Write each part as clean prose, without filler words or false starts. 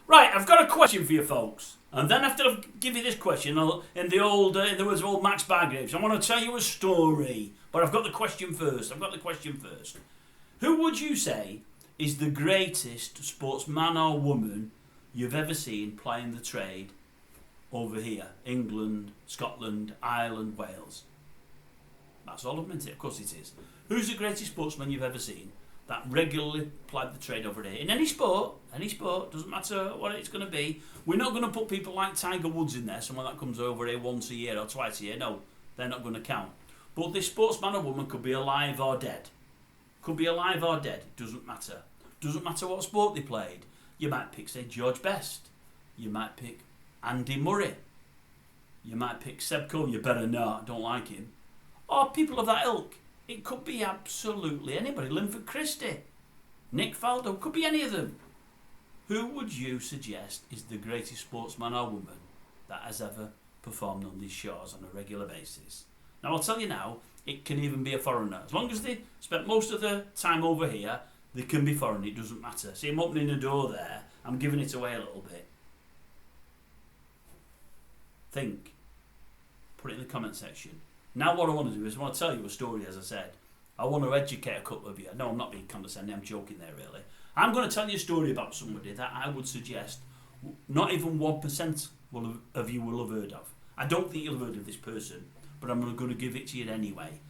Right, I've got a question for you folks. And then after I give you this question, in the words of old Max Bargraves, I want to tell you a story. But I've got the question first. Who would you say is the greatest sportsman or woman you've ever seen playing the trade over here? England, Scotland, Ireland, Wales. That's all I've meant it. Of course it is. Who's the greatest sportsman you've ever seen that regularly plied the trade over here? In any sport, doesn't matter what it's going to be. We're not going to put people like Tiger Woods in there, someone that comes over here once a year or twice a year. No, they're not going to count. But this sportsman or woman could be alive or dead. It doesn't matter. Doesn't matter what sport they played. You might pick, say, George Best. You might pick Andy Murray. You might pick Seb Coe. You better not. Don't like him. Or people of that ilk. It could be absolutely anybody. Linford Christie, Nick Faldo, could be any of them. Who would you suggest is the greatest sportsman or woman that has ever performed on these shores on a regular basis? Now I'll tell you now, it can even be a foreigner. As long as they spent most of the time over here, they can be foreign, it doesn't matter. See, I'm opening the door there, I'm giving it away a little bit. Think. Put it in the comment section. Now what I want to do is I want to tell you a story, as I said. I want to educate a couple of you. No, I'm not being condescending, I'm joking there really. I'm going to tell you a story about somebody that I would suggest not even 1% of you will have heard of. I don't think you'll have heard of this person, but I'm going to give it to you anyway.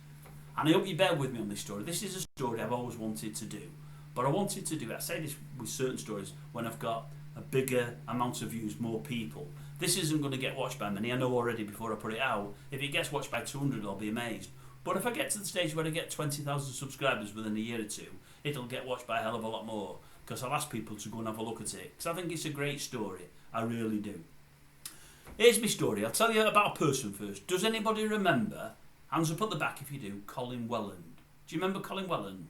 And I hope you bear with me on this story. This is a story I've always wanted to do. But I wanted to do it. I say this with certain stories when I've got a bigger amount of views, more people. This isn't going to get watched by many. I know already before I put it out. If it gets watched by 200, I'll be amazed. But if I get to the stage where I get 20,000 subscribers within a year or two, it'll get watched by a hell of a lot more. Because I'll ask people to go and have a look at it. Because I think it's a great story. I really do. Here's my story. I'll tell you about a person first. Does anybody remember, hands up at the back if you do, Colin Welland? Do you remember Colin Welland?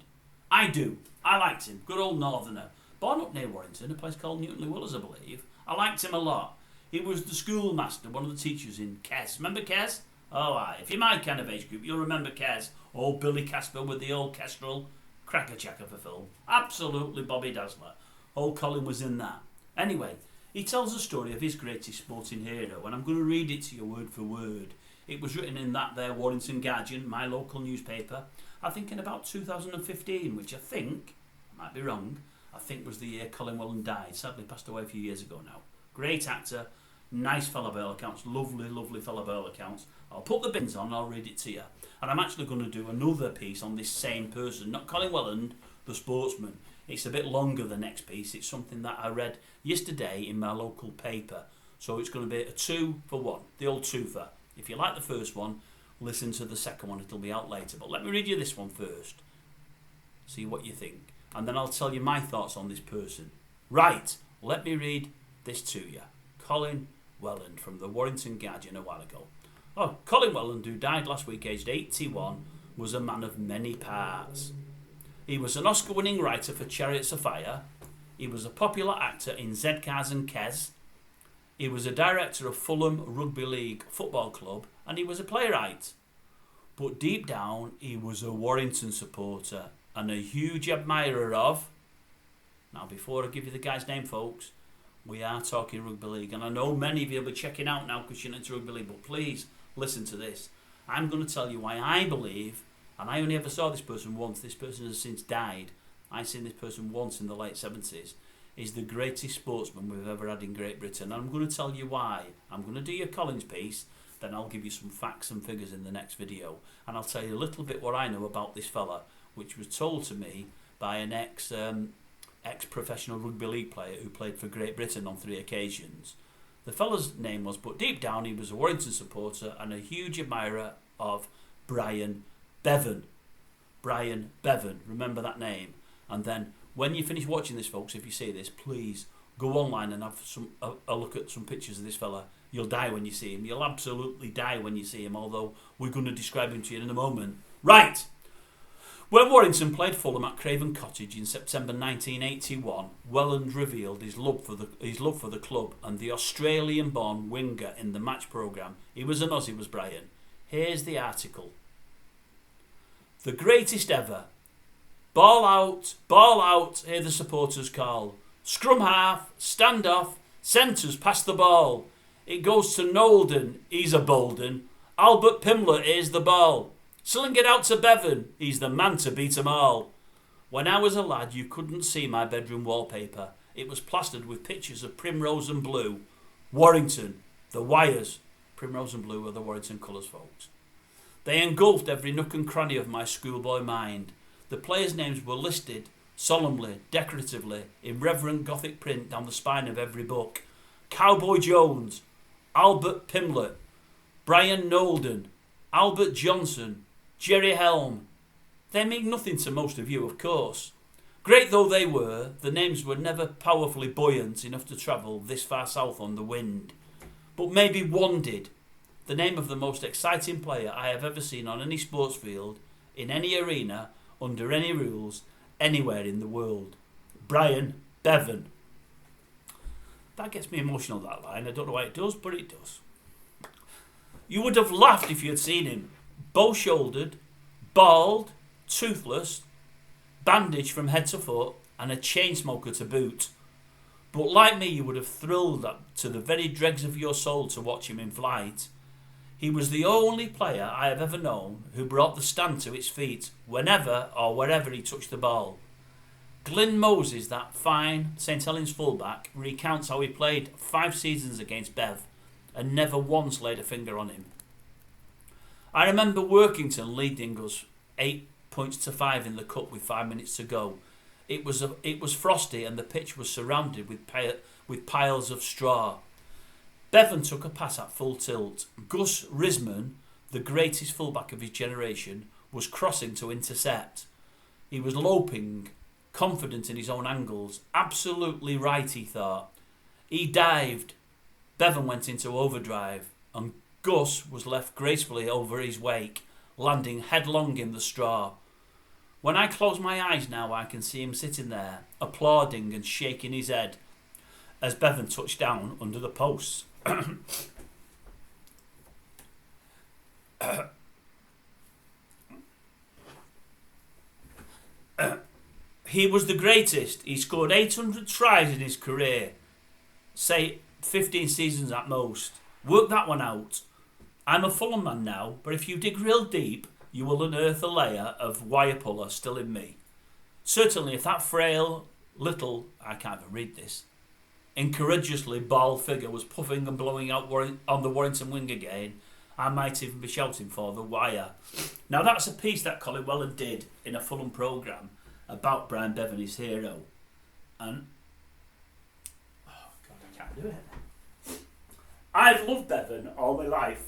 I do. I liked him. Good old northerner. Born up near Warrington, a place called Newton-le-Willers, I believe. I liked him a lot. He was the schoolmaster, one of the teachers in Kes. Remember Kes? Oh, aye. If you're my kind of age group, you'll remember Kes. Old Billy Casper with the old Kestrel. Cracker check of a film. Absolutely Bobby Dazzler. Old Colin was in that. Anyway, he tells the story of his greatest sporting hero, and I'm going to read it to you word for word. It was written in that there Warrington Guardian, my local newspaper, I think in about 2015, which I think, I might be wrong, I think was the year Colin Welland died. Sadly passed away a few years ago now. Great actor, nice fella by all accounts, lovely fella by all accounts. I'll put the bins on, I'll read it to you. And I'm actually going to do another piece on this same person, not Colin Welland, the sportsman. It's a bit longer, the next piece. It's something that I read yesterday in my local paper. So it's going to be a 2 for 1, the old twofer. If you like the first one, listen to the second one, it'll be out later. But let me read you this one first. See what you think. And then I'll tell you my thoughts on this person. Right, let me read this to you. Colin Welland from the Warrington Guardian a while ago. Oh, Colin Welland, who died last week aged 81, was a man of many parts. He was an Oscar-winning writer for Chariots of Fire. He was a popular actor in Z Cars and Kes. He was a director of Fulham Rugby League Football Club, and he was a playwright. But deep down, he was a Warrington supporter and a huge admirer of... Now, before I give you the guy's name, folks, we are talking rugby league, and I know many of you will be checking out now because you're into rugby league, but please listen to this. I'm going to tell you why I believe, and I only ever saw this person once, this person has since died, I've seen this person once in the late 70s, is the greatest sportsman we've ever had in Great Britain. And I'm going to tell you why. I'm going to do your Collins piece, then I'll give you some facts and figures in the next video, and I'll tell you a little bit what I know about this fella, which was told to me by an ex-professional rugby league player who played for Great Britain on 3 occasions. The fella's name was, but deep down he was a Warrington supporter and a huge admirer of Brian Bevan. Brian Bevan, remember that name. And then when you finish watching this, folks, if you see this, please go online and have a look at some pictures of this fella. You'll die when you see him. You'll absolutely die when you see him, although we're going to describe him to you in a moment. Right! When Warrington played Fulham at Craven Cottage in September 1981, Welland revealed his love for the club and the Australian-born winger in the match programme. He was an Aussie, was Brian. Here's the article. The greatest ever. Ball out, hear the supporters call. Scrum half, stand off, centres pass the ball. It goes to Nolden, he's a Bolden. Albert Pimler is the ball. Sling it out to Bevan, he's the man to beat 'em all. When I was a lad, you couldn't see my bedroom wallpaper. It was plastered with pictures of Primrose and Blue. Warrington, the Wires. Primrose and Blue are the Warrington colours, folks. They engulfed every nook and cranny of my schoolboy mind. The players' names were listed solemnly, decoratively, in reverent Gothic print down the spine of every book. Cowboy Jones, Albert Pimlet, Brian Nolden, Albert Johnson, Jerry Helm. They mean nothing to most of you, of course. Great though they were, the names were never powerfully buoyant enough to travel this far south on the wind. But maybe one did. The name of the most exciting player I have ever seen on any sports field, in any arena, under any rules, anywhere in the world. Brian Bevan. That gets me emotional, that line. I don't know why it does, but it does. You would have laughed if you had seen him. Bow-shouldered, bald, toothless, bandaged from head to foot, and a chain smoker to boot. But like me, you would have thrilled to the very dregs of your soul to watch him in flight. He was the only player I have ever known who brought the stand to its feet whenever or wherever he touched the ball. Glyn Moses, that fine St Helens fullback, recounts how he played 5 seasons against Bev and never once laid a finger on him. I remember Workington leading us 8-5 in the cup with 5 minutes to go. It was frosty and the pitch was surrounded with piles of straw. Bevan took a pass at full tilt. Gus Risman, the greatest fullback of his generation, was crossing to intercept. He was loping, confident in his own angles. Absolutely right, he thought. He dived. Bevan went into overdrive, and Gus was left gracefully over his wake, landing headlong in the straw. When I close my eyes now, I can see him sitting there, applauding and shaking his head as Bevan touched down under the posts. He was the greatest. He scored 800 tries in his career. Say 15 seasons at most. Work that one out. I'm a Fulham man now, but if you dig real deep, you will unearth a layer of wire puller still in me. Certainly if that frail, little, I can't even read this, incourageously bald figure was puffing and blowing out on the Warrington wing again, I might even be shouting for the wire. Now that's a piece that Colin Welland did in a Fulham programme about Brian Bevan, his hero. And, oh God, I can't do it. I've loved Bevan all my life,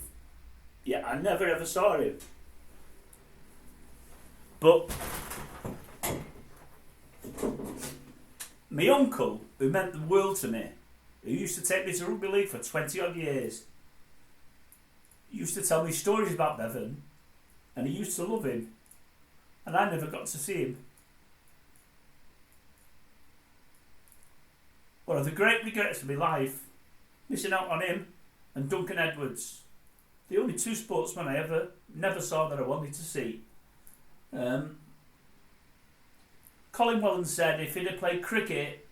yet I never ever saw him. But my uncle, who meant the world to me, who used to take me to rugby league for 20 odd years, used to tell me stories about Bevan, and he used to love him, and I never got to see him. One of the great regrets of my life, missing out on him and Duncan Edwards, the only 2 sportsmen I never saw that I wanted to see. Colin Welland said if he'd have played cricket,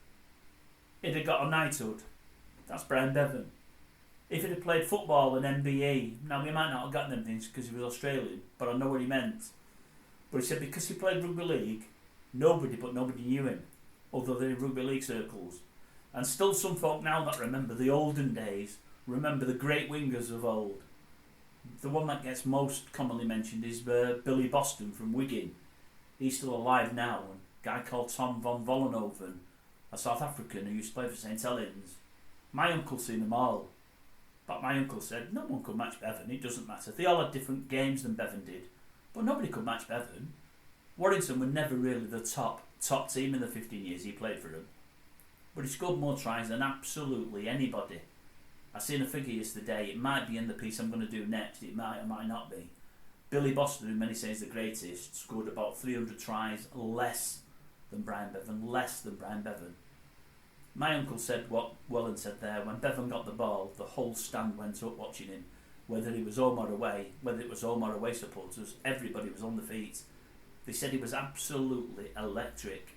he'd have got a knighthood. That's Brian Bevan. If he'd have played football and NBA, now he might not have gotten them things because he was Australian, but I know what he meant. But he said because he played rugby league, nobody knew him, other than in rugby league circles. And still some folk now that remember the olden days, remember the great wingers of old. The one that gets most commonly mentioned is Billy Boston from Wigan. He's still alive now. And a guy called Tom von Vollenhoven, a South African who used to play for St Helens. My uncle seen them all. But my uncle said no one could match Bevan, it doesn't matter. They all had different games than Bevan did. But nobody could match Bevan. Warrington were never really the top team in the 15 years he played for them. But he scored more tries than absolutely anybody. I seen a figure yesterday, it might be in the piece I'm going to do next, it might or might not be. Billy Boston, who many say is the greatest, scored about 300 tries less than Brian Bevan. My uncle said what Welland said there, when Bevan got the ball, the whole stand went up watching him. Whether he was home or away, whether it was home or away supporters, everybody was on the feet. They said he was absolutely electric.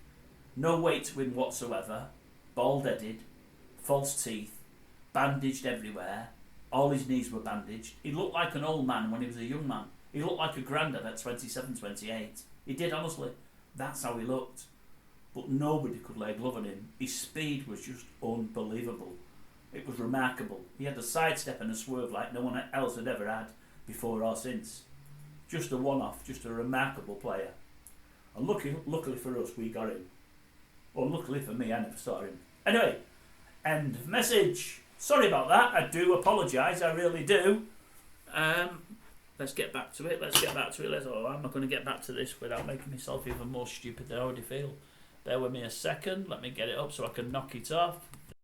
No weight to him whatsoever, bald-headed, false teeth, bandaged everywhere. All his knees were bandaged. He looked like an old man when he was a young man. He looked like a grandad at 27, 28. He did, honestly. That's how he looked. But nobody could lay a glove on him. His speed was just unbelievable. It was remarkable. He had a sidestep and a swerve like no one else had ever had before or since. Just a one-off, just a remarkable player. And luckily for us, we got him. Or luckily for me, I never saw him. Anyway, end of message. Sorry about that. I do apologise. I really do. Let's get back to it. Oh, how am I going to get back to this without making myself even more stupid than I already feel? Bear with me a second. Let me get it up so I can knock it off.